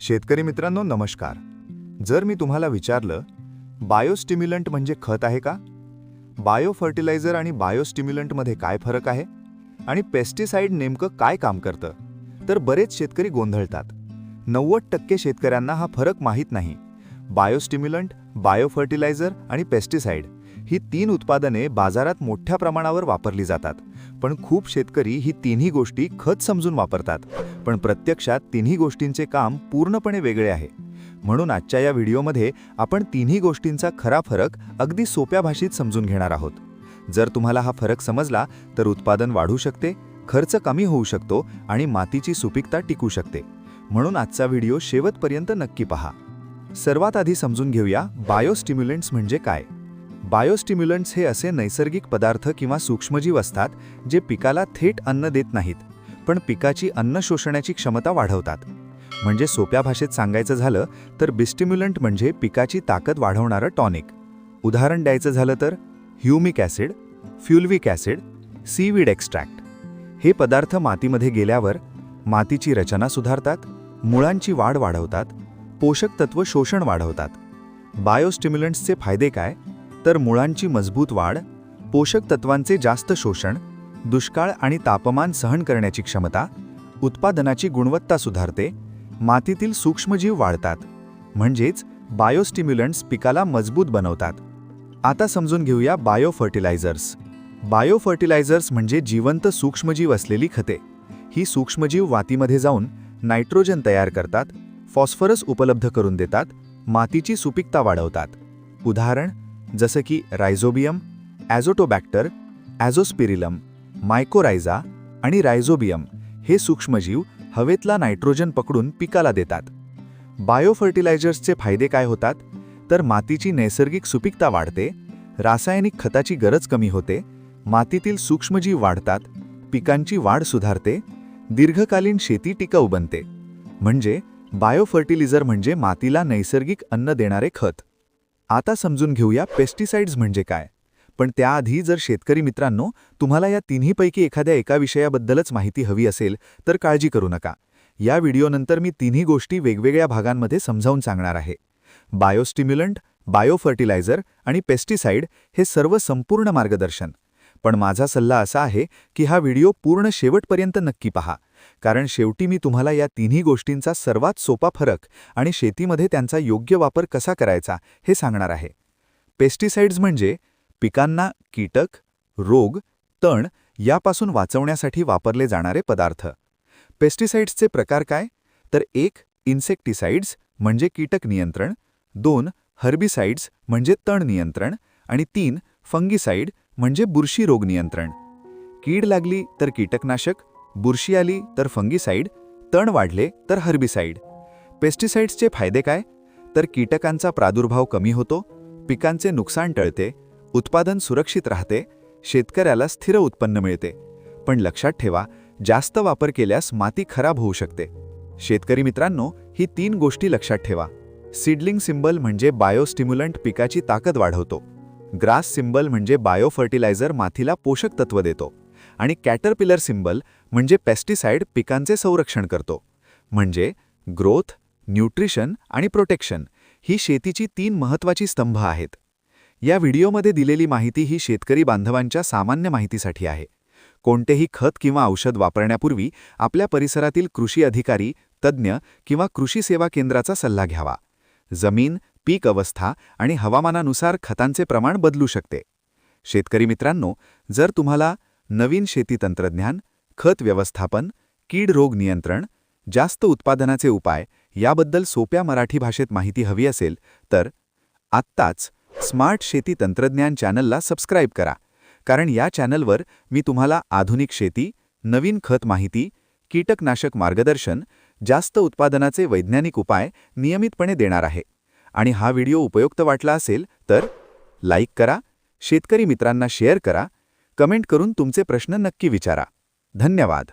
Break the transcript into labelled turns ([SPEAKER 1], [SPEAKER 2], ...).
[SPEAKER 1] शेतकरी मित्रांनो नमस्कार. जर मी तुम्हाला विचारलं बायोस्टिम्युलंट म्हणजे खत आहे का, बायो फर्टिलायझर आणि बायोस्टिम्युलंटमध्ये काय फरक आहे आणि पेस्टिसाइड नेमकं काय काम करतं, तर बरेच शेतकरी गोंधळतात. 90% शेतकऱ्यांना हा फरक माहीत नाही. बायोस्टिम्युलंट, बायो फर्टिलायझर आणि पेस्टिसाइड ही 3 उत्पादने बाजारात मोठ्या प्रमाणावर वापरली जातात. पण खूप शेतकरी ही तिन्ही गोष्टी खत समजून वापरतात, पण प्रत्यक्षात तिन्ही गोष्टींचे काम पूर्णपणे वेगळे आहे. म्हणून आजच्या या व्हिडिओमध्ये आपण तिन्ही गोष्टींचा खरा फरक अगदी सोप्या भाषेत समजून घेणार आहोत. जर तुम्हाला हा फरक समजला तर उत्पादन वाढू शकते, खर्च कमी होऊ शकतो आणि मातीची सुपीकता टिकू शकते. म्हणून आजचा व्हिडिओ शेवटपर्यंत नक्की पहा. सर्वात आधी समजून घेऊया बायोस्टिम्युलंट्स म्हणजे काय. बायोस्टिम्युलंट्स हे असे नैसर्गिक पदार्थ किंवा सूक्ष्मजीव असतात जे पिकाला थेट अन्न देत नाहीत, पण पिकाची अन्न शोषण्याची क्षमता वाढवतात. म्हणजे सोप्या भाषेत सांगायचं झालं तर बिस्टिम्युलंट म्हणजे पिकाची ताकद वाढवणारं टॉनिक. उदाहरण द्यायचं झालं तर humic acid, fulvic acid, seaweed extract. हे पदार्थ मातीमध्ये गेल्यावर मातीची रचना सुधारतात, मुळांची वाढ वाढवतात, पोषक तत्व शोषण वाढवतात. बायोस्टिम्युलंट्सचे फायदे काय, तर मुळांची मजबूत वाढ, पोषक तत्वांचे जास्त शोषण, दुष्काळ आणि तापमान सहन करण्याची क्षमता, उत्पादनाची गुणवत्ता सुधारते, मातीतील सूक्ष्मजीव वाढतात. म्हणजेच बायोस्टिम्युलंट्स पिकाला मजबूत बनवतात. आता समजून घेऊया बायो फर्टिलायझर्स. बायो फर्टिलायझर्स म्हणजे जिवंत सूक्ष्मजीव असलेली खते. ही सूक्ष्मजीव मातीमध्ये जाऊन नायट्रोजन तयार करतात, फॉस्फरस उपलब्ध करून देतात, मातीची सुपीकता वाढवतात. उदाहरण जसं की रायझोबियम, ॲझोटोबॅक्टर, ॲझोस्पिरिलम, मायकोरायझा आणि रायझोबियम हे सूक्ष्मजीव हवेतला नायट्रोजन पकडून पिकाला देतात. बायो फर्टिलायझर्सचे फायदे काय होतात, तर मातीची नैसर्गिक सुपीकता वाढते, रासायनिक खताची गरज कमी होते, मातीतील सूक्ष्मजीव वाढतात, पिकांची वाढ सुधारते, दीर्घकालीन शेती टिकाऊ बनते. म्हणजे बायो फर्टिलायझर म्हणजे मातीला नैसर्गिक अन्न देणारे खत. आता समजून घेऊया पेस्टिसाइड्स म्हणजे काय. पण त्याआधी जर शेतकरी मित्रांनो तुम्हाला या तिन्हीपैकी एका विषयाबद्दलच माहिती हवी असेल तर काळजी करू नका. या व्हिडिओनंतर मी तिन्ही गोष्टी वेगवेगळ्या भागांमध्ये समजावून सांगणार आहे. बायोस्टिम्युलंट, बायो फर्टिलायझर आणि पेस्टिसाइड हे सर्व संपूर्ण मार्गदर्शन. पण माझा सल्ला असा आहे की हा व्हिडिओ पूर्ण शेवटपर्यंत नक्की पहा, कारण शेवटी मी तुम्हाला या तिन्ही गोष्टींचा सर्वात सोपा फरक आणि शेतीमध्ये त्यांचा योग्य वापर कसा करायचा हे सांगणार आहे. पेस्टिसाइड्स म्हणजे पिकांना कीटक, रोग, तण यापासून वाचवण्यासाठी वापरले जाणारे पदार्थ. पेस्टिसाइड्सचे प्रकार काय, तर 1 इन्सेक्टिसाइड्स म्हणजे कीटक नियंत्रण, 2 हर्बिसाइड्स म्हणजे तण नियंत्रण आणि 3 फंगिसाइड म्हणजे बुरशी रोग नियंत्रण. कीड लागली तर कीटकनाशक, बुरशी आली तर फंगिसाइड, तण वाढले तर हर्बिसाइड. पेस्टिसाइड्सचे फायदे काय, तर कीटकांचा प्रादुर्भाव कमी होतो, पिकांचे नुकसान टळते, उत्पादन सुरक्षित राहते, शेतकऱ्याला स्थिर उत्पन्न मिळते. पण लक्षात ठेवा, जास्त वापर केल्यास माती खराब होऊ शकते. शेतकरी मित्रांनो ही 3 गोष्टी लक्षात ठेवा. सीडलिंग सिंबल म्हणजे बायोस्टिम्युलंट पिकाची ताकद वाढवतो, ग्रास सिंबल म्हणजे बायो फर्टिलायझर मातीला पोषक तत्व देतो आणि कॅटरपिलर सिंबल म्हणजे पेस्टिसाइड पिकांचे संरक्षण करतो. म्हणजे ग्रोथ, न्यूट्रिशन आणि प्रोटेक्शन ही शेतीची 3 महत्त्वाची स्तंभ आहेत. या व्हिडिओमध्ये दिलेली माहिती ही शेतकरी बांधवांच्या सामान्य माहितीसाठी आहे. कोणतेही खत किंवा औषध वापरण्यापूर्वी आपल्या परिसरातील कृषी अधिकारी, तज्ज्ञ किंवा कृषी सेवा केंद्राचा सल्ला घ्यावा. जमीन, पीक अवस्था आणि हवामानानुसार खतांचे प्रमाण बदलू शकते. शेतकरी मित्रांनो, जर तुम्हाला नवीन शेती तंत्रज्ञान, खत व्यवस्थापन, कीड रोग नियंत्रण, जास्त उत्पादनाचे उपाय याबद्दल सोप्या मराठी भाषेत माहिती हवी असेल तर आत्ताच स्मार्ट शेती तंत्रज्ञान चॅनलला सबस्क्राईब करा, कारण या चॅनलवर मी तुम्हाला आधुनिक शेती, नवीन खत माहिती, कीटकनाशक मार्गदर्शन, जास्त उत्पादनाचे वैज्ञानिक उपाय नियमितपणे देणार आहे. आणि हा व्हिडिओ उपयुक्त वाटला असेल तर लाईक करा, शेतकरी मित्रांना शेअर करा, कमेंट करून तुमचे प्रश्न नक्की विचारा. धन्यवाद.